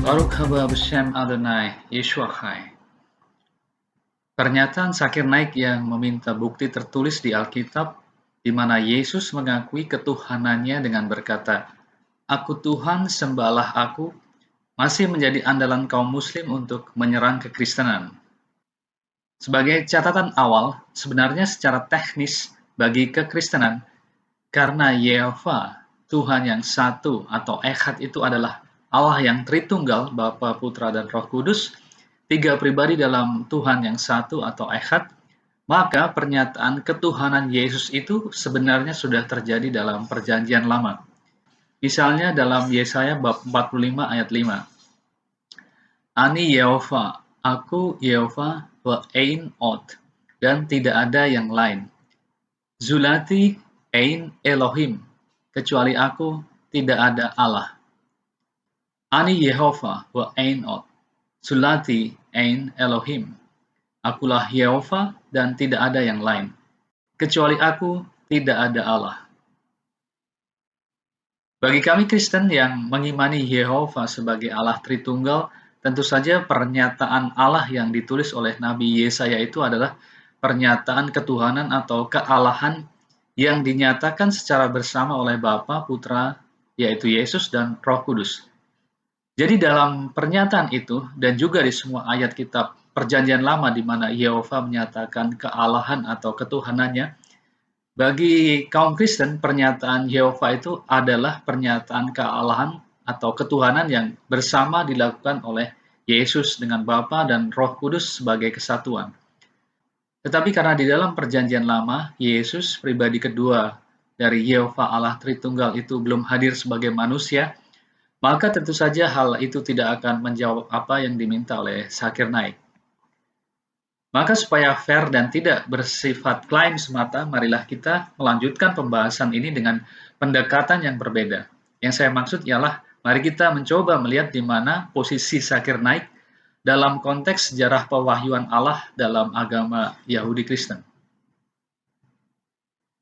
Baruch haba b'Shem Adonai, Yeshua Chai. Pernyataan Zakir Naik yang meminta bukti tertulis di Alkitab, di mana Yesus mengakui ketuhanannya dengan berkata, "Aku Tuhan, sembahlah aku," masih menjadi andalan kaum Muslim untuk menyerang kekristenan. Sebagai catatan awal, sebenarnya secara teknis bagi kekristenan, karena Yehova, Tuhan yang satu atau Echad itu adalah Allah yang Tritunggal, Bapa, Putra, dan Roh Kudus, tiga pribadi dalam Tuhan yang satu atau Echad, maka pernyataan ketuhanan Yesus itu sebenarnya sudah terjadi dalam Perjanjian Lama. Misalnya dalam Yesaya bab 45 ayat 5. Ani Yehova, aku Yehova wa ein od, dan tidak ada yang lain. Zulati ein Elohim, kecuali aku tidak ada Allah. Ani Yehova wa ein od, Zulati ein Elohim. Akulah Yehova dan tidak ada yang lain. Kecuali aku tidak ada Allah. Bagi kami Kristen yang mengimani Yehova sebagai Allah Tritunggal, tentu saja pernyataan Allah yang ditulis oleh Nabi Yesaya itu adalah pernyataan ketuhanan atau kealahan yang dinyatakan secara bersama oleh Bapa, Putra, yaitu Yesus, dan Roh Kudus. Jadi dalam pernyataan itu, dan juga di semua ayat kitab Perjanjian Lama di mana Yehova menyatakan kealahan atau ketuhanannya, bagi kaum Kristen, pernyataan Yehova itu adalah pernyataan kealahan atau ketuhanan yang bersama dilakukan oleh Yesus dengan Bapa dan Roh Kudus sebagai kesatuan. Tetapi karena di dalam Perjanjian Lama, Yesus, pribadi kedua dari Yehova Allah Tritunggal itu belum hadir sebagai manusia, maka tentu saja hal itu tidak akan menjawab apa yang diminta oleh Zakir Naik. Maka supaya fair dan tidak bersifat klaim semata, marilah kita melanjutkan pembahasan ini dengan pendekatan yang berbeda. Yang saya maksud ialah, mari kita mencoba melihat di mana posisi Zakir Naik dalam konteks sejarah pewahyuan Allah dalam agama Yahudi Kristen.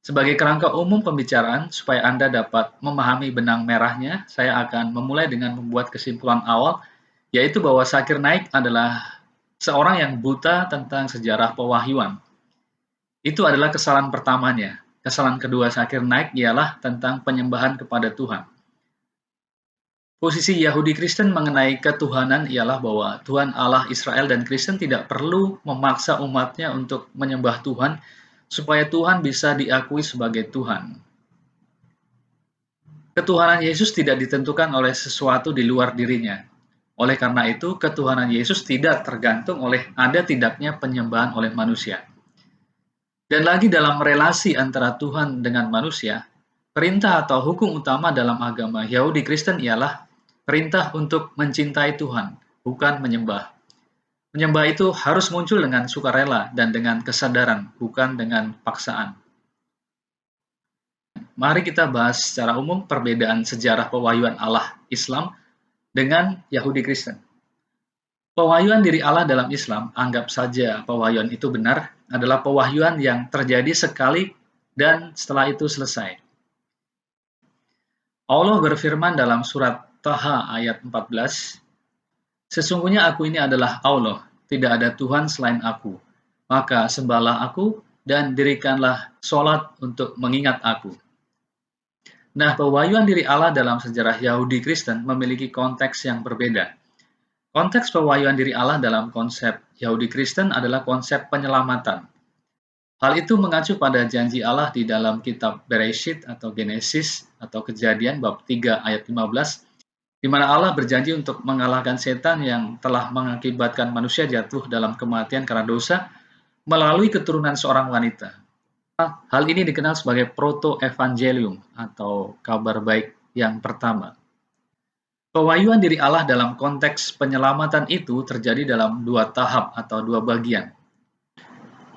Sebagai kerangka umum pembicaraan, supaya Anda dapat memahami benang merahnya, saya akan memulai dengan membuat kesimpulan awal, yaitu bahwa Zakir Naik adalah seorang yang buta tentang sejarah pewahyuan. Itu adalah kesalahan pertamanya. Kesalahan kedua Zakir Naik ialah tentang penyembahan kepada Tuhan. Posisi Yahudi Kristen mengenai ketuhanan ialah bahwa Tuhan Allah Israel dan Kristen tidak perlu memaksa umatnya untuk menyembah Tuhan supaya Tuhan bisa diakui sebagai Tuhan. Ketuhanan Yesus tidak ditentukan oleh sesuatu di luar dirinya. Oleh karena itu, ketuhanan Yesus tidak tergantung oleh ada tidaknya penyembahan oleh manusia. Dan lagi dalam relasi antara Tuhan dengan manusia, perintah atau hukum utama dalam agama Yahudi Kristen ialah perintah untuk mencintai Tuhan, bukan menyembah. Menyembah itu harus muncul dengan sukarela dan dengan kesadaran, bukan dengan paksaan. Mari kita bahas secara umum perbedaan sejarah pewahyuan Allah Islam dengan Yahudi Kristen. Pewahyuan diri Allah dalam Islam, anggap saja pewahyuan itu benar, adalah pewahyuan yang terjadi sekali dan setelah itu selesai. Allah berfirman dalam surat Taha ayat 14, "Sesungguhnya aku ini adalah Allah, tidak ada Tuhan selain aku. Maka sembahlah aku dan dirikanlah sholat untuk mengingat aku." Nah, pewahyuan diri Allah dalam sejarah Yahudi Kristen memiliki konteks yang berbeda. Konteks pewahyuan diri Allah dalam konsep Yahudi Kristen adalah konsep penyelamatan. Hal itu mengacu pada janji Allah di dalam kitab Bereshit atau Genesis atau Kejadian bab 3 ayat 15, di mana Allah berjanji untuk mengalahkan setan yang telah mengakibatkan manusia jatuh dalam kematian karena dosa melalui keturunan seorang wanita. Hal ini dikenal sebagai proto-evangelium atau kabar baik yang pertama. Pewahyuan diri Allah dalam konteks penyelamatan itu terjadi dalam dua tahap atau dua bagian.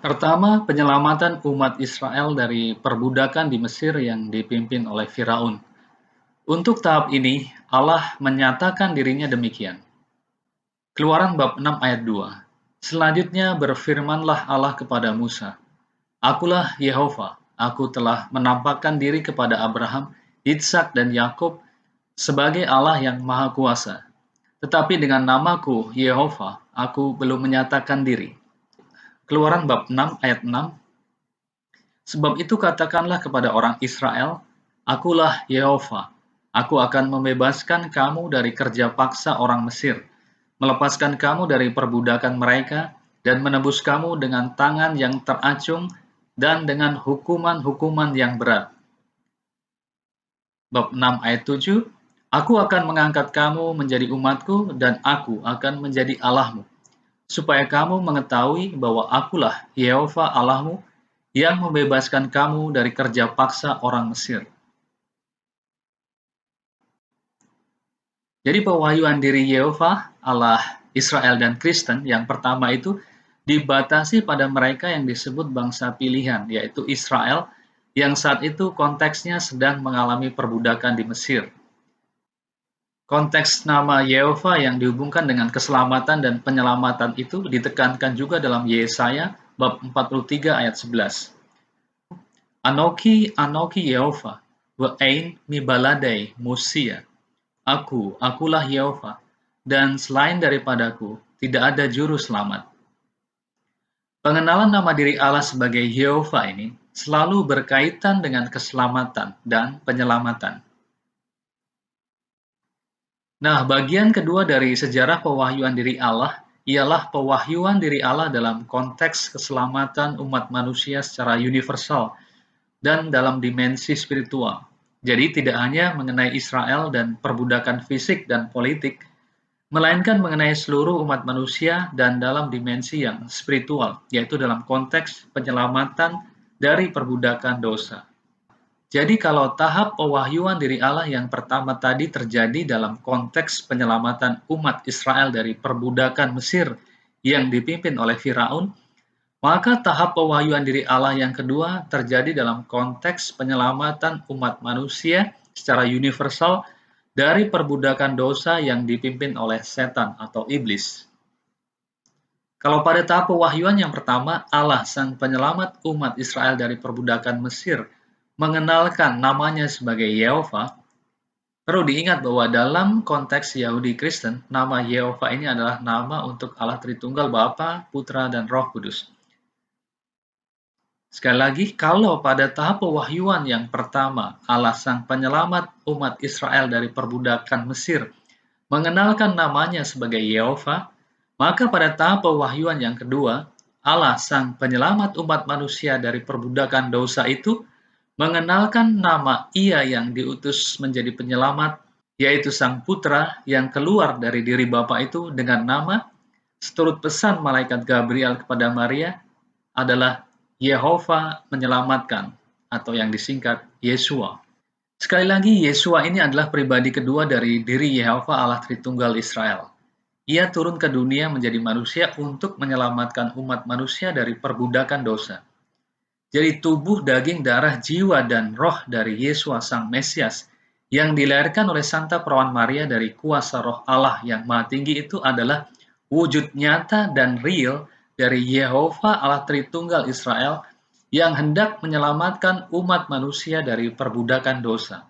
Pertama, penyelamatan umat Israel dari perbudakan di Mesir yang dipimpin oleh Firaun. Untuk tahap ini, Allah menyatakan dirinya demikian. Keluaran bab 6 ayat 2. Selanjutnya berfirmanlah Allah kepada Musa, "Akulah Yehova, aku telah menampakkan diri kepada Abraham, Ishak dan Yakub sebagai Allah yang Maha Kuasa. Tetapi dengan namaku, Yehova, aku belum menyatakan diri. Keluaran bab 6 ayat 6. Sebab itu katakanlah kepada orang Israel, Akulah Yehova, aku akan membebaskan kamu dari kerja paksa orang Mesir, melepaskan kamu dari perbudakan mereka, dan menebus kamu dengan tangan yang teracung dan dengan hukuman-hukuman yang berat. Bab 6 ayat 7, Aku akan mengangkat kamu menjadi umatku dan aku akan menjadi Allahmu, supaya kamu mengetahui bahwa akulah Yehova Allahmu yang membebaskan kamu dari kerja paksa orang Mesir. Jadi pewahyuan diri Yehova, Allah Israel dan Kristen yang pertama itu dibatasi pada mereka yang disebut bangsa pilihan, yaitu Israel, yang saat itu konteksnya sedang mengalami perbudakan di Mesir. Konteks nama Yehova yang dihubungkan dengan keselamatan dan penyelamatan itu ditekankan juga dalam Yesaya bab 43 ayat 11. Anoki Yehova, wa'ain mi baladai musia. Akulah Yehova, dan selain daripadaku tidak ada juru selamat. Pengenalan nama diri Allah sebagai Yehova ini selalu berkaitan dengan keselamatan dan penyelamatan. Nah, bagian kedua dari sejarah pewahyuan diri Allah ialah pewahyuan diri Allah dalam konteks keselamatan umat manusia secara universal dan dalam dimensi spiritual. Jadi tidak hanya mengenai Israel dan perbudakan fisik dan politik, melainkan mengenai seluruh umat manusia dan dalam dimensi yang spiritual, yaitu dalam konteks penyelamatan dari perbudakan dosa. Jadi kalau tahap pewahyuan diri Allah yang pertama tadi terjadi dalam konteks penyelamatan umat Israel dari perbudakan Mesir yang dipimpin oleh Firaun, maka tahap pewahyuan diri Allah yang kedua terjadi dalam konteks penyelamatan umat manusia secara universal dari perbudakan dosa yang dipimpin oleh setan atau iblis. Kalau pada tahap pewahyuan yang pertama, Allah sang penyelamat umat Israel dari perbudakan Mesir mengenalkan namanya sebagai Yehova, perlu diingat bahwa dalam konteks Yahudi Kristen, nama Yehova ini adalah nama untuk Allah Tritunggal Bapa, Putra, dan Roh Kudus. Sekali lagi, kalau pada tahap pewahyuan yang pertama, Allah sang penyelamat umat Israel dari perbudakan Mesir mengenalkan namanya sebagai Yehova, maka pada tahap pewahyuan yang kedua, Allah sang penyelamat umat manusia dari perbudakan dosa itu mengenalkan nama Ia yang diutus menjadi penyelamat, yaitu Sang Putra yang keluar dari diri Bapa itu dengan nama, seturut pesan malaikat Gabriel kepada Maria, adalah Yehova menyelamatkan, atau yang disingkat Yesua. Sekali lagi, Yesua ini adalah pribadi kedua dari diri Yehova Allah Tritunggal Israel. Ia turun ke dunia menjadi manusia untuk menyelamatkan umat manusia dari perbudakan dosa. Jadi tubuh, daging, darah, jiwa, dan roh dari Yesua Sang Mesias yang dilahirkan oleh Santa Perawan Maria dari kuasa roh Allah yang Maha Tinggi itu adalah wujud nyata dan real dari Yehova Allah Tritunggal Israel yang hendak menyelamatkan umat manusia dari perbudakan dosa.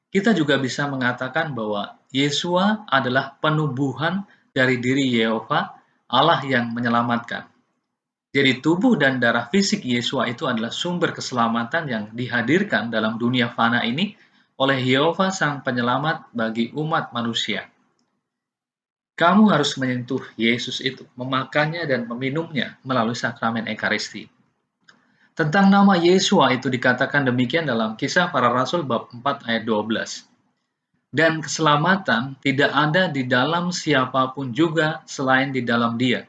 Kita juga bisa mengatakan bahwa Yesua adalah penubuhan dari diri Yehova, Allah yang menyelamatkan. Jadi tubuh dan darah fisik Yesua itu adalah sumber keselamatan yang dihadirkan dalam dunia fana ini oleh Yehova Sang Penyelamat bagi umat manusia. Kamu harus menyentuh Yesus itu, memakannya dan meminumnya melalui sakramen Ekaristi. Tentang nama Yesua itu dikatakan demikian dalam Kisah Para Rasul bab 4 ayat 12. Dan keselamatan tidak ada di dalam siapapun juga selain di dalam Dia.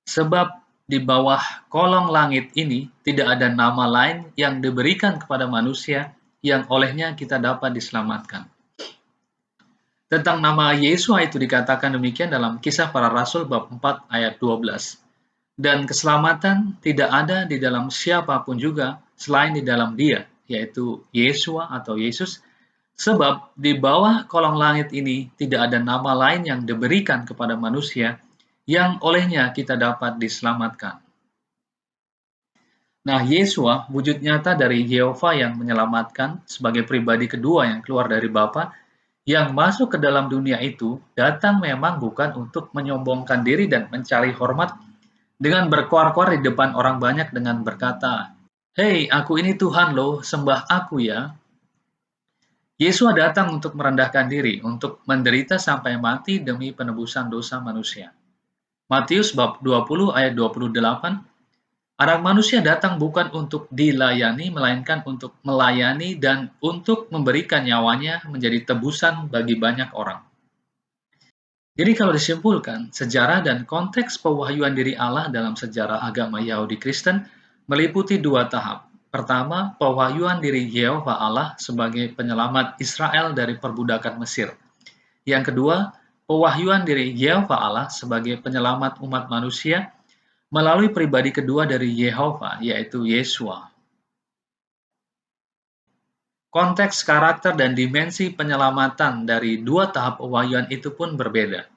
Sebab di bawah kolong langit ini tidak ada nama lain yang diberikan kepada manusia yang olehnya kita dapat diselamatkan. Tentang nama Yesua itu dikatakan demikian dalam Kisah Para Rasul bab 4 ayat 12. Dan keselamatan tidak ada di dalam siapapun juga selain di dalam Dia, yaitu Yesua atau Yesus, sebab di bawah kolong langit ini tidak ada nama lain yang diberikan kepada manusia yang olehnya kita dapat diselamatkan. Nah, Yesua, wujud nyata dari Yehova yang menyelamatkan sebagai pribadi kedua yang keluar dari Bapa, Yang masuk ke dalam dunia itu datang memang bukan untuk menyombongkan diri dan mencari hormat dengan berkoar-koar di depan orang banyak dengan berkata, "Hei, aku ini Tuhan loh, sembah aku ya." Yesus datang untuk merendahkan diri, untuk menderita sampai mati demi penebusan dosa manusia. Matius bab 20 ayat 28, Anak manusia datang bukan untuk dilayani, melainkan untuk melayani dan untuk memberikan nyawanya menjadi tebusan bagi banyak orang. Jadi kalau disimpulkan, sejarah dan konteks pewahyuan diri Allah dalam sejarah agama Yahudi Kristen meliputi dua tahap. Pertama, pewahyuan diri Yehova Allah sebagai penyelamat Israel dari perbudakan Mesir. Yang kedua, pewahyuan diri Yehova Allah sebagai penyelamat umat manusia melalui pribadi kedua dari Yehova, yaitu Yesua. Konteks, karakter, dan dimensi penyelamatan dari dua tahap pewahyuan itu pun berbeda.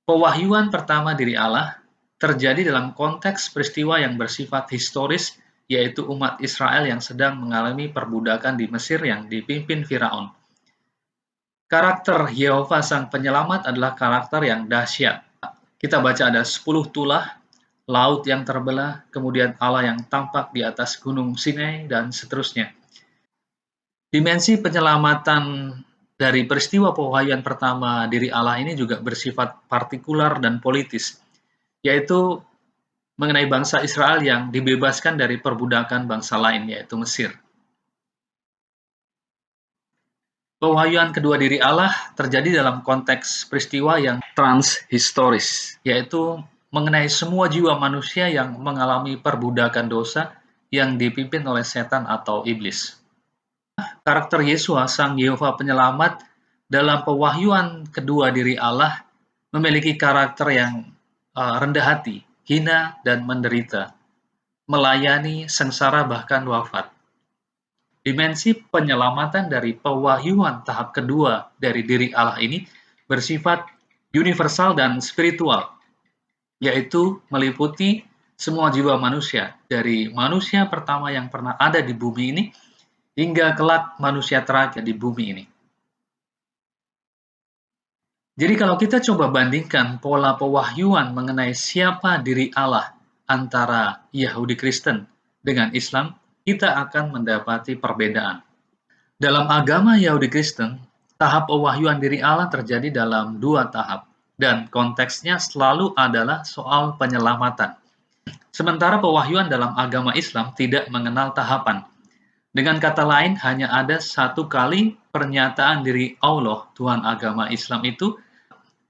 Pewahyuan pertama diri Allah terjadi dalam konteks peristiwa yang bersifat historis, yaitu umat Israel yang sedang mengalami perbudakan di Mesir yang dipimpin Firaun. Karakter Yehova Sang Penyelamat adalah karakter yang dahsyat. Kita baca ada 10 tulah, laut yang terbelah, kemudian Allah yang tampak di atas gunung Sinai, dan seterusnya. Dimensi penyelamatan dari peristiwa pewahyuan pertama diri Allah ini juga bersifat partikular dan politis, yaitu mengenai bangsa Israel yang dibebaskan dari perbudakan bangsa lain, yaitu Mesir. Pewahyuan kedua diri Allah terjadi dalam konteks peristiwa yang transhistoris, yaitu mengenai semua jiwa manusia yang mengalami perbudakan dosa yang dipimpin oleh setan atau iblis. Karakter Yesua, Sang Yehova Penyelamat, dalam pewahyuan kedua diri Allah memiliki karakter yang rendah hati, hina, dan menderita, melayani, sengsara, bahkan wafat. Dimensi penyelamatan dari pewahyuan tahap kedua dari diri Allah ini bersifat universal dan spiritual, yaitu meliputi semua jiwa manusia, dari manusia pertama yang pernah ada di bumi ini, hingga kelak manusia terakhir di bumi ini. Jadi kalau kita coba bandingkan pola pewahyuan mengenai siapa diri Allah antara Yahudi Kristen dengan Islam, kita akan mendapati perbedaan. Dalam agama Yahudi Kristen, tahap pewahyuan diri Allah terjadi dalam dua tahap, dan konteksnya selalu adalah soal penyelamatan. Sementara pewahyuan dalam agama Islam tidak mengenal tahapan. Dengan kata lain, hanya ada satu kali pernyataan diri Allah, Tuhan agama Islam itu,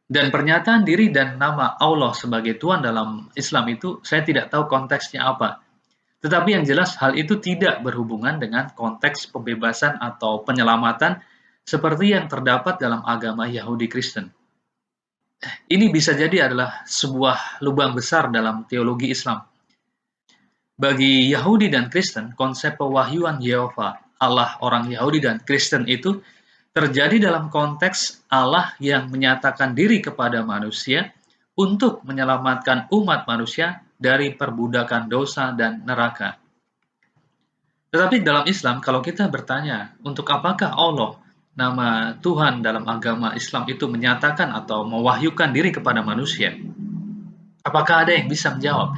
dan pernyataan diri dan nama Allah sebagai Tuhan dalam Islam itu, saya tidak tahu konteksnya apa. Tetapi yang jelas hal itu tidak berhubungan dengan konteks pembebasan atau penyelamatan seperti yang terdapat dalam agama Yahudi Kristen. Ini bisa jadi adalah sebuah lubang besar dalam teologi Islam. Bagi Yahudi dan Kristen, konsep pewahyuan Yehova, Allah orang Yahudi dan Kristen itu terjadi dalam konteks Allah yang menyatakan diri kepada manusia untuk menyelamatkan umat manusia dari perbudakan dosa dan neraka. Tetapi dalam Islam, kalau kita bertanya, untuk apakah Allah, nama Tuhan dalam agama Islam itu menyatakan atau mewahyukan diri kepada manusia? Apakah ada yang bisa menjawab?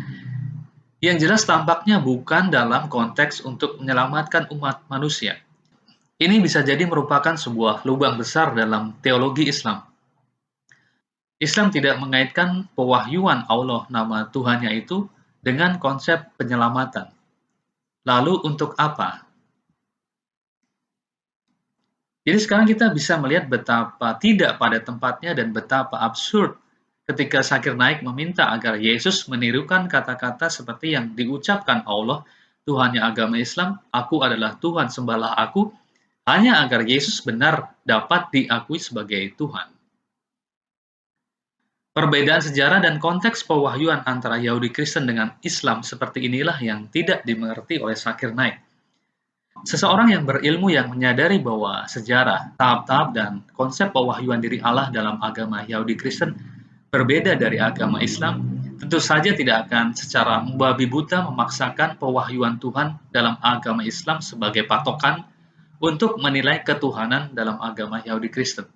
Yang jelas tampaknya bukan dalam konteks untuk menyelamatkan umat manusia. Ini bisa jadi merupakan sebuah lubang besar dalam teologi Islam. Islam tidak mengaitkan pewahyuan Allah nama Tuhannya itu dengan konsep penyelamatan. Lalu untuk apa? Jadi sekarang kita bisa melihat betapa tidak pada tempatnya dan betapa absurd ketika Zakir Naik meminta agar Yesus menirukan kata-kata seperti yang diucapkan Allah, Tuhannya agama Islam, aku adalah Tuhan, sembahlah aku, hanya agar Yesus benar dapat diakui sebagai Tuhan. Perbedaan sejarah dan konteks pewahyuan antara Yahudi Kristen dengan Islam seperti inilah yang tidak dimengerti oleh Zakir Naik. Seseorang yang berilmu yang menyadari bahwa sejarah, tahap-tahap, dan konsep pewahyuan diri Allah dalam agama Yahudi Kristen berbeda dari agama Islam, tentu saja tidak akan secara membabi buta memaksakan pewahyuan Tuhan dalam agama Islam sebagai patokan untuk menilai ketuhanan dalam agama Yahudi Kristen.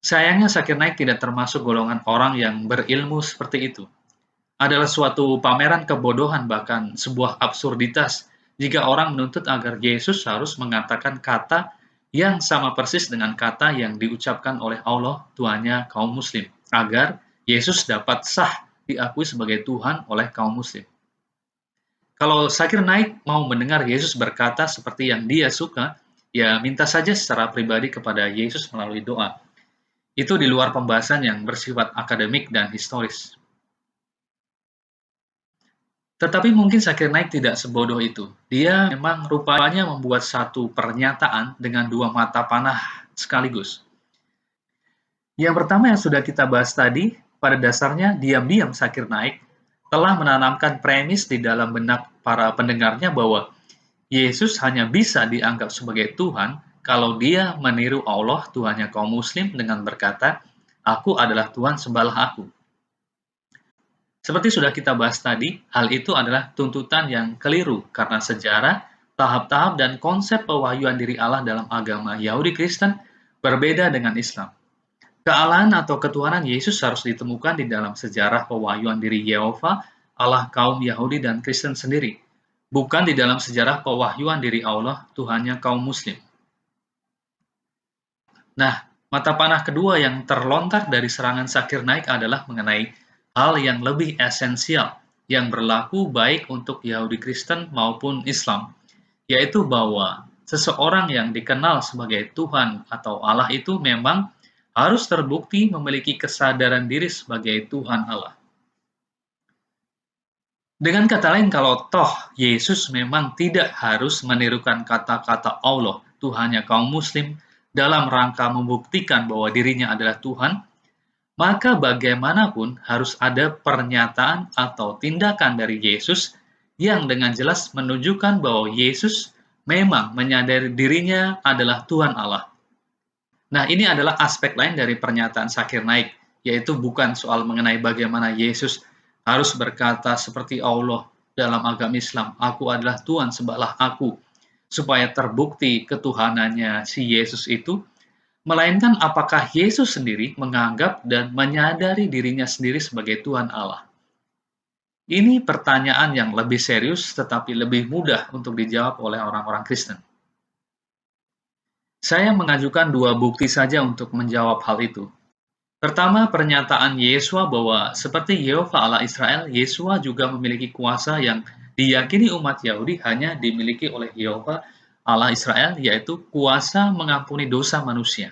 Sayangnya Zakir Naik tidak termasuk golongan orang yang berilmu seperti itu. Adalah suatu pameran kebodohan, bahkan sebuah absurditas jika orang menuntut agar Yesus harus mengatakan kata yang sama persis dengan kata yang diucapkan oleh Allah Tuhannya kaum muslim, agar Yesus dapat sah diakui sebagai Tuhan oleh kaum muslim. Kalau Zakir Naik mau mendengar Yesus berkata seperti yang dia suka, ya minta saja secara pribadi kepada Yesus melalui doa. Itu di luar pembahasan yang bersifat akademik dan historis. Tetapi mungkin Zakir Naik tidak sebodoh itu. Dia memang rupanya membuat satu pernyataan dengan dua mata panah sekaligus. Yang pertama yang sudah kita bahas tadi, pada dasarnya diam-diam Zakir Naik telah menanamkan premis di dalam benak para pendengarnya bahwa Yesus hanya bisa dianggap sebagai Tuhan kalau dia meniru Allah, Tuhannya kaum muslim, dengan berkata, "Aku adalah Tuhan, sembahlah aku." Seperti sudah kita bahas tadi, hal itu adalah tuntutan yang keliru karena sejarah, tahap-tahap, dan konsep pewahyuan diri Allah dalam agama Yahudi Kristen berbeda dengan Islam. Kealahan atau ketuhanan Yesus harus ditemukan di dalam sejarah pewahyuan diri Yehova, Allah kaum Yahudi dan Kristen sendiri, bukan di dalam sejarah pewahyuan diri Allah, Tuhannya kaum Muslim. Nah, mata panah kedua yang terlontar dari serangan Zakir Naik adalah mengenai hal yang lebih esensial yang berlaku baik untuk Yahudi Kristen maupun Islam, yaitu bahwa seseorang yang dikenal sebagai Tuhan atau Allah itu memang harus terbukti memiliki kesadaran diri sebagai Tuhan Allah. Dengan kata lain, kalau toh Yesus memang tidak harus menirukan kata-kata Allah, Tuhannya kaum muslim, dalam rangka membuktikan bahwa dirinya adalah Tuhan, maka bagaimanapun harus ada pernyataan atau tindakan dari Yesus yang dengan jelas menunjukkan bahwa Yesus memang menyadari dirinya adalah Tuhan Allah. Nah, ini adalah aspek lain dari pernyataan Zakir Naik, yaitu bukan soal mengenai bagaimana Yesus harus berkata seperti Allah dalam agama Islam, "Aku adalah Tuhan, sembahlah aku," supaya terbukti ketuhanannya si Yesus itu, melainkan apakah Yesus sendiri menganggap dan menyadari dirinya sendiri sebagai Tuhan Allah. Ini pertanyaan yang lebih serius tetapi lebih mudah untuk dijawab oleh orang-orang Kristen. Saya mengajukan dua bukti saja untuk menjawab hal itu. Pertama, pernyataan Yesua bahwa seperti Yehova Allah Israel, Yesua juga memiliki kuasa yang diyakini umat Yahudi hanya dimiliki oleh Yehova Allah Israel, yaitu kuasa mengampuni dosa manusia.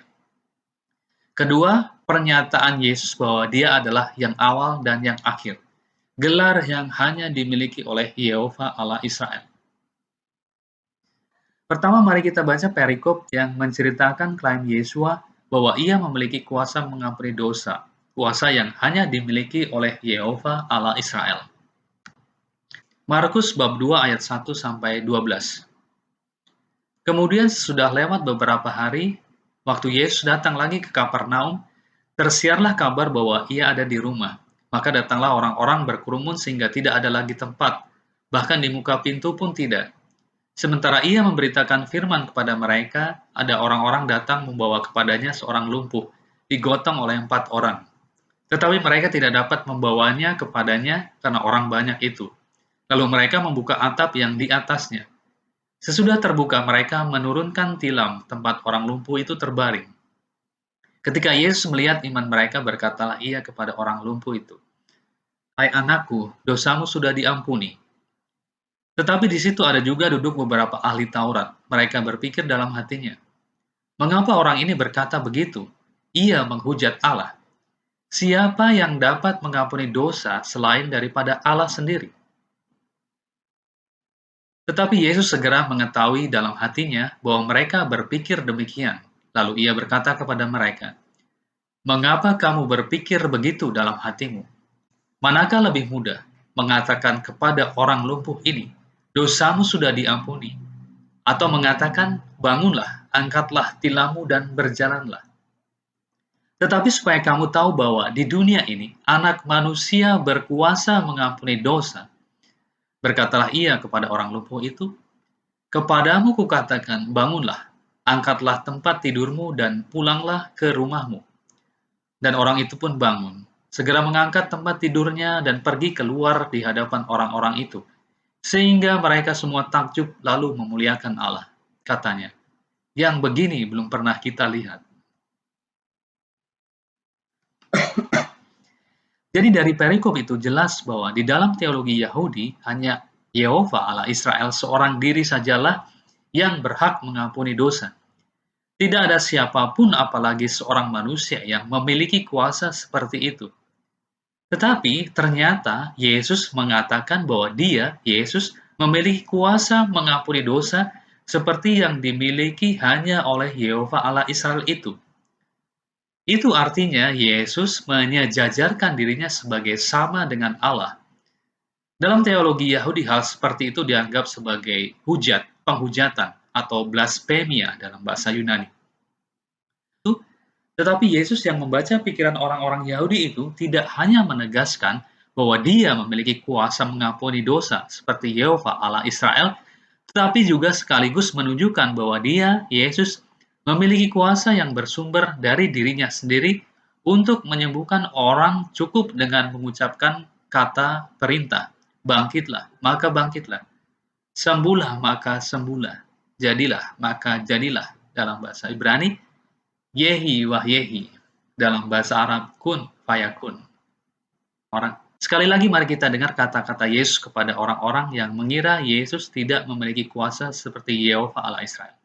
Kedua, pernyataan Yesus bahwa dia adalah yang awal dan yang akhir, gelar yang hanya dimiliki oleh Yehova Allah Israel. Pertama, mari kita baca perikop yang menceritakan klaim Yesua bahwa ia memiliki kuasa mengampuni dosa, kuasa yang hanya dimiliki oleh Yehova Allah Israel. Markus bab 2 ayat 1-12. Kemudian sesudah lewat beberapa hari, waktu Yesus datang lagi ke Kapernaum, tersiarlah kabar bahwa ia ada di rumah. Maka datanglah orang-orang berkerumun sehingga tidak ada lagi tempat, bahkan di muka pintu pun tidak. Sementara ia memberitakan firman kepada mereka, ada orang-orang datang membawa kepadanya seorang lumpuh, digotong oleh 4 orang. Tetapi mereka tidak dapat membawanya kepadanya karena orang banyak itu. Lalu mereka membuka atap yang di atasnya. Sesudah terbuka, mereka menurunkan tilam tempat orang lumpuh itu terbaring. Ketika Yesus melihat iman mereka, berkatalah ia kepada orang lumpuh itu, "Hai anakku, dosamu sudah diampuni." Tetapi di situ ada juga duduk beberapa ahli Taurat. Mereka berpikir dalam hatinya, "Mengapa orang ini berkata begitu? Ia menghujat Allah. Siapa yang dapat mengampuni dosa selain daripada Allah sendiri?" Tetapi Yesus segera mengetahui dalam hatinya bahwa mereka berpikir demikian. Lalu ia berkata kepada mereka, "Mengapa kamu berpikir begitu dalam hatimu? Manakah lebih mudah mengatakan kepada orang lumpuh ini, 'Dosamu sudah diampuni,' atau mengatakan, 'Bangunlah, angkatlah tilammu dan berjalanlah'? Tetapi supaya kamu tahu bahwa di dunia ini Anak Manusia berkuasa mengampuni dosa," berkatalah ia kepada orang lumpuh itu, Kepadamu kukatakan, bangunlah, angkatlah tempat tidurmu dan pulanglah ke rumahmu. Dan orang itu pun bangun, segera mengangkat tempat tidurnya dan pergi keluar di hadapan orang-orang itu. Sehingga mereka semua takjub lalu memuliakan Allah. Katanya, yang begini belum pernah kita lihat. Jadi dari perikop itu jelas bahwa di dalam teologi Yahudi hanya Yehova Allah Israel seorang diri sajalah yang berhak mengampuni dosa. Tidak ada siapapun apalagi seorang manusia yang memiliki kuasa seperti itu. Tetapi ternyata Yesus mengatakan bahwa dia, Yesus, memiliki kuasa mengampuni dosa seperti yang dimiliki hanya oleh Yehova Allah Israel itu. Itu artinya Yesus menyejajarkan dirinya sebagai sama dengan Allah. Dalam teologi Yahudi, hal seperti itu dianggap sebagai hujat, penghujatan, atau blasfemia dalam bahasa Yunani. Tetapi Yesus yang membaca pikiran orang-orang Yahudi itu tidak hanya menegaskan bahwa dia memiliki kuasa mengampuni dosa seperti Yehova Allah Israel, tetapi juga sekaligus menunjukkan bahwa dia, Yesus, memiliki kuasa yang bersumber dari dirinya sendiri untuk menyembuhkan orang cukup dengan mengucapkan kata perintah. Bangkitlah, maka bangkitlah. Sembuhlah, maka sembuhlah. Jadilah, maka jadilah. Dalam bahasa Ibrani, Yehi wahyehi. Dalam bahasa Arab, kun fayakun. Sekali lagi mari kita dengar kata-kata Yesus kepada orang-orang yang mengira Yesus tidak memiliki kuasa seperti Yehova Allah Israel.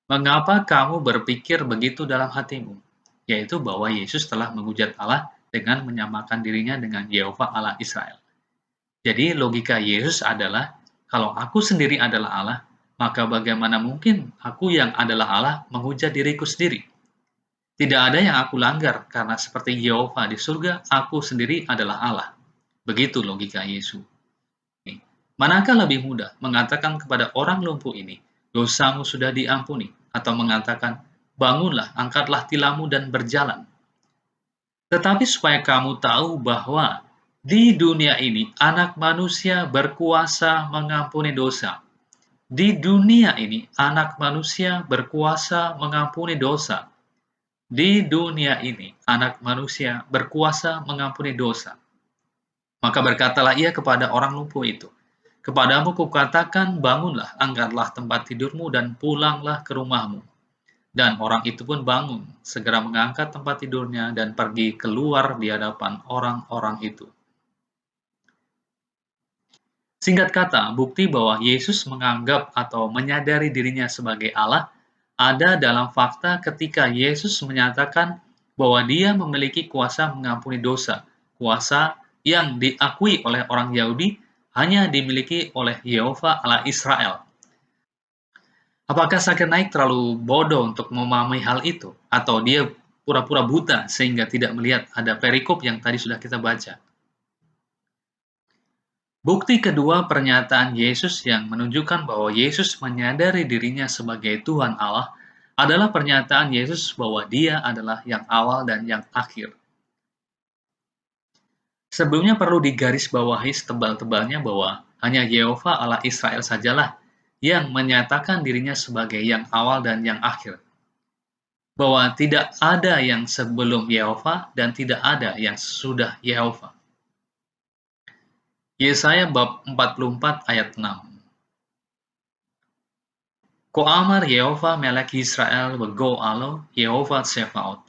Mengapa kamu berpikir begitu dalam hatimu? Yaitu bahwa Yesus telah menghujat Allah dengan menyamakan dirinya dengan Yehova Allah Israel. Jadi logika Yesus adalah, kalau aku sendiri adalah Allah, maka bagaimana mungkin aku yang adalah Allah menghujat diriku sendiri? Tidak ada yang aku langgar, karena seperti Yehova di surga, aku sendiri adalah Allah. Begitu logika Yesus. Manakah lebih mudah mengatakan kepada orang lumpuh ini, dosamu sudah diampuni, atau mengatakan, bangunlah, angkatlah tilammu dan berjalan. Tetapi supaya kamu tahu bahwa di dunia ini anak manusia berkuasa mengampuni dosa. Di dunia ini anak manusia berkuasa mengampuni dosa. Di dunia ini anak manusia berkuasa mengampuni dosa. Maka berkatalah ia kepada orang lumpuh itu, kepadamu kukatakan, bangunlah, angkatlah tempat tidurmu dan pulanglah ke rumahmu. Dan orang itu pun bangun, segera mengangkat tempat tidurnya dan pergi keluar di hadapan orang-orang itu. Singkat kata, bukti bahwa Yesus menganggap atau menyadari dirinya sebagai Allah ada dalam fakta ketika Yesus menyatakan bahwa dia memiliki kuasa mengampuni dosa, kuasa yang diakui oleh orang Yahudi hanya dimiliki oleh Yehova Allah Israel. Apakah Zakir Naik terlalu bodoh untuk memahami hal itu? Atau dia pura-pura buta sehingga tidak melihat ada perikop yang tadi sudah kita baca? Bukti kedua pernyataan Yesus yang menunjukkan bahwa Yesus menyadari dirinya sebagai Tuhan Allah adalah pernyataan Yesus bahwa dia adalah yang awal dan yang akhir. Sebelumnya perlu digarisbawahi setebal-tebalnya bahwa hanya Yehova Allah Israel sajalah yang menyatakan dirinya sebagai yang awal dan yang akhir. Bahwa tidak ada yang sebelum Yehova dan tidak ada yang sesudah Yehova. Yesaya bab 44 ayat 6. Ko'amar Yehova melek Israel wa go'alo Yehova Tsefaot.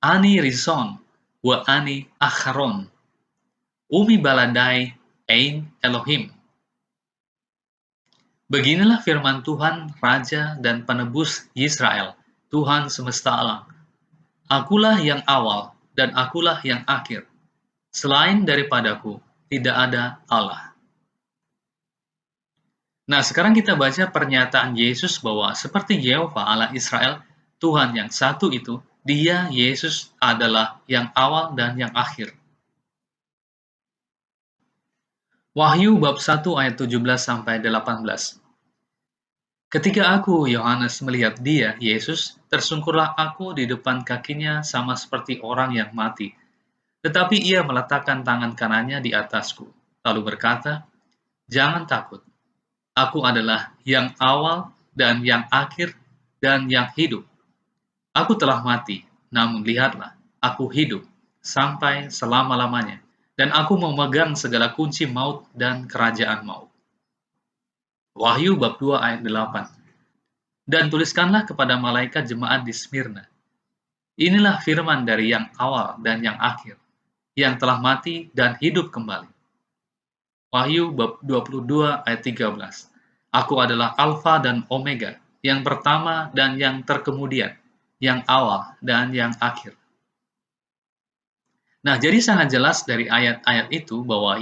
Ani rison wa ani acharon. Umi baladai ein Elohim. Beginilah firman Tuhan, Raja dan Penebus Israel, Tuhan semesta alam. Akulah yang awal dan akulah yang akhir. Selain daripadaku, tidak ada Allah. Nah, sekarang kita baca pernyataan Yesus bahwa seperti Yehova Allah Israel, Tuhan yang satu itu, dia, Yesus, adalah yang awal dan yang akhir. Wahyu bab 1 ayat 17-18. Ketika aku, Yohanes, melihat dia, Yesus, tersungkurlah aku di depan kakinya sama seperti orang yang mati. Tetapi ia meletakkan tangan kanannya di atasku, lalu berkata, jangan takut. Aku adalah yang awal dan yang akhir dan yang hidup. Aku telah mati, namun lihatlah, aku hidup sampai selama-lamanya, dan aku memegang segala kunci maut dan kerajaan maut. Wahyu bab 2 ayat 8. Dan tuliskanlah kepada malaikat jemaat di Smyrna. Inilah firman dari yang awal dan yang akhir, yang telah mati dan hidup kembali. Wahyu bab 22 ayat 13. Aku adalah Alfa dan Omega, yang pertama dan yang terkemudian, yang awal dan yang akhir. Nah, jadi sangat jelas dari ayat-ayat itu bahwa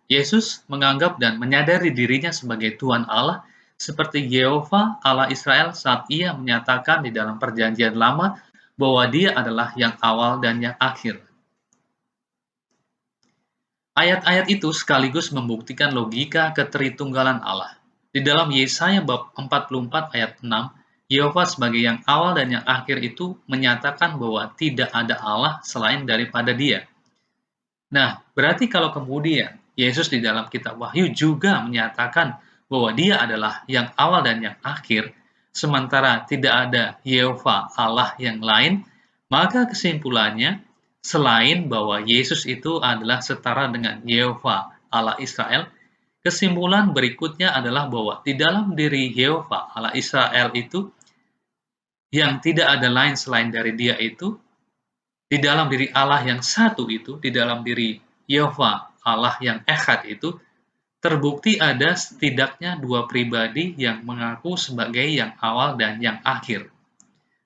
Yesus menganggap dan menyadari dirinya sebagai Tuhan Allah seperti Yehova Allah Israel saat ia menyatakan di dalam perjanjian lama bahwa dia adalah yang awal dan yang akhir. Ayat-ayat itu sekaligus membuktikan logika keteritunggalan Allah. Di dalam Yesaya bab 44 ayat 6, Yehova sebagai yang awal dan yang akhir itu menyatakan bahwa tidak ada Allah selain daripada Dia. Nah, berarti kalau kemudian Yesus di dalam kitab Wahyu juga menyatakan bahwa Dia adalah yang awal dan yang akhir, sementara tidak ada Yehova Allah yang lain, maka kesimpulannya selain bahwa Yesus itu adalah setara dengan Yehova Allah Israel, kesimpulan berikutnya adalah bahwa di dalam diri Yehova Allah Israel itu yang tidak ada lain selain dari Dia itu, di dalam diri Allah yang satu itu, di dalam diri Yehova Allah yang Echad itu, terbukti ada setidaknya dua pribadi yang mengaku sebagai yang awal dan yang akhir,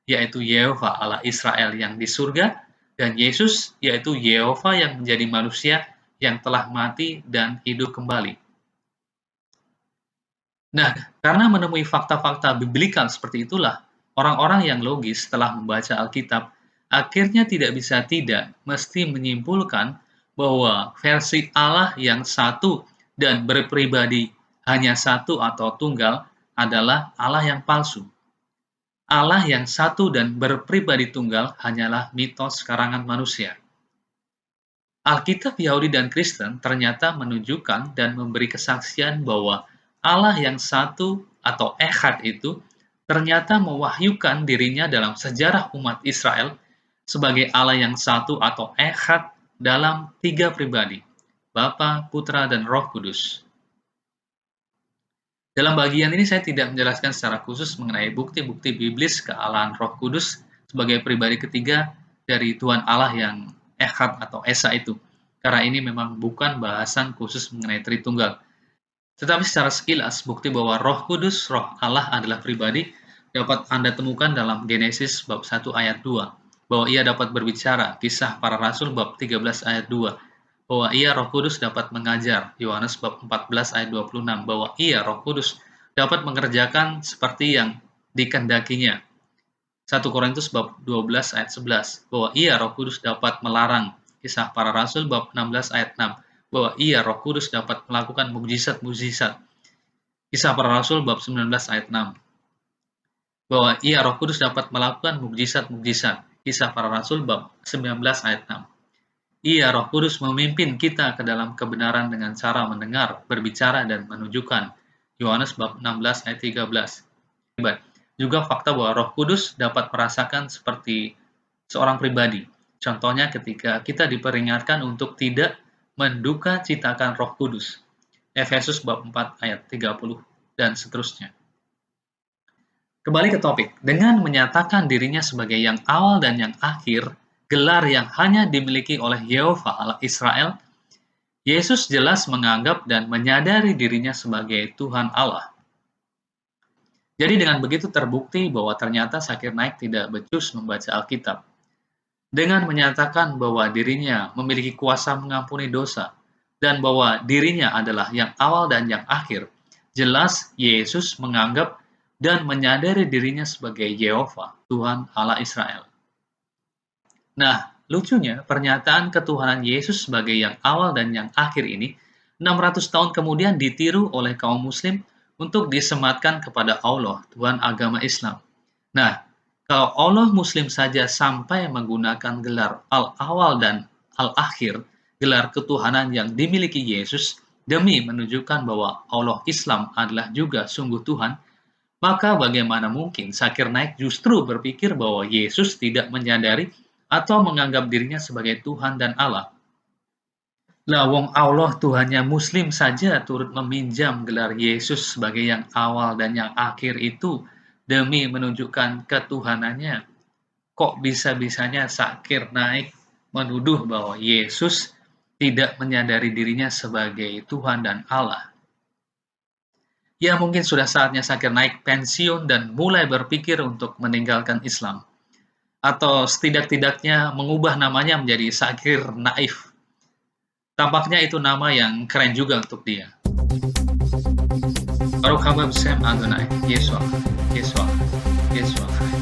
yaitu Yehova Allah Israel yang di surga, dan Yesus, yaitu Yehova yang menjadi manusia yang telah mati dan hidup kembali. Nah, karena menemui fakta-fakta biblikal seperti itulah, orang-orang yang logis setelah membaca Alkitab akhirnya tidak bisa tidak mesti menyimpulkan bahwa versi Allah yang satu dan berpribadi hanya satu atau tunggal adalah Allah yang palsu. Allah yang satu dan berpribadi tunggal hanyalah mitos karangan manusia. Alkitab Yahudi dan Kristen ternyata menunjukkan dan memberi kesaksian bahwa Allah yang satu atau Echad itu ternyata mewahyukan dirinya dalam sejarah umat Israel sebagai Allah yang satu atau Echad dalam tiga pribadi, Bapa, Putra, dan Roh Kudus. Dalam bagian ini saya tidak menjelaskan secara khusus mengenai bukti-bukti biblis kealahan Roh Kudus sebagai pribadi ketiga dari Tuhan Allah yang Echad atau Esa itu, karena ini memang bukan bahasan khusus mengenai Tritunggal. Tetapi secara sekilas, bukti bahwa Roh Kudus, Roh Allah adalah pribadi, dapat Anda temukan dalam Genesis bab 1 ayat 2, bahwa ia dapat berbicara, Kisah Para Rasul bab 13 ayat 2, bahwa ia Roh Kudus dapat mengajar, Yohanes bab 14 ayat 26, bahwa ia Roh Kudus dapat mengerjakan seperti yang dikehendakinya, 1 Korintus bab 12 ayat 11, bahwa ia Roh Kudus dapat melarang, Kisah Para Rasul bab 16 ayat 6, bahwa ia Roh Kudus dapat melakukan mukjizat-mukjizat, Kisah Para Rasul bab 19 ayat 6, bahwa ia Roh Kudus dapat melakukan mukjizat-mukjizat, Kisah Para Rasul bab 19 ayat 6. Ia Roh Kudus memimpin kita ke dalam kebenaran dengan cara mendengar, berbicara, dan menunjukkan, Yohanes bab 16 ayat 13. Juga fakta bahwa Roh Kudus dapat merasakan seperti seorang pribadi. Contohnya ketika kita diperingatkan untuk tidak menduka citakan Roh Kudus. Efesus bab 4 ayat 30 dan seterusnya. Kembali ke topik, dengan menyatakan dirinya sebagai yang awal dan yang akhir, gelar yang hanya dimiliki oleh Yehova Allah Israel, Yesus jelas menganggap dan menyadari dirinya sebagai Tuhan Allah. Jadi dengan begitu terbukti bahwa ternyata Zakir Naik tidak becus membaca Alkitab. Dengan menyatakan bahwa dirinya memiliki kuasa mengampuni dosa, dan bahwa dirinya adalah yang awal dan yang akhir, jelas Yesus menganggap dan menyadari dirinya sebagai Yehova, Tuhan Allah Israel. Nah, lucunya pernyataan ketuhanan Yesus sebagai yang awal dan yang akhir ini 600 tahun kemudian ditiru oleh kaum muslim untuk disematkan kepada Allah, Tuhan agama Islam. Nah, kalau Allah muslim saja sampai menggunakan gelar al-awal dan al-akhir, gelar ketuhanan yang dimiliki Yesus, demi menunjukkan bahwa Allah Islam adalah juga sungguh Tuhan, maka bagaimana mungkin Zakir Naik justru berpikir bahwa Yesus tidak menyadari atau menganggap dirinya sebagai Tuhan dan Allah? Lah wong Allah Tuhannya Muslim saja turut meminjam gelar Yesus sebagai yang awal dan yang akhir itu demi menunjukkan ketuhanannya. Kok bisa-bisanya Zakir Naik menuduh bahwa Yesus tidak menyadari dirinya sebagai Tuhan dan Allah? Ya mungkin sudah saatnya Zakir Naik pensiun dan mulai berpikir untuk meninggalkan Islam. Atau setidak-tidaknya mengubah namanya menjadi Zakir Naif. Tampaknya itu nama yang keren juga untuk dia. Baruch haba b'shem Adonai, Yeshua, Yeshua, Yeshua.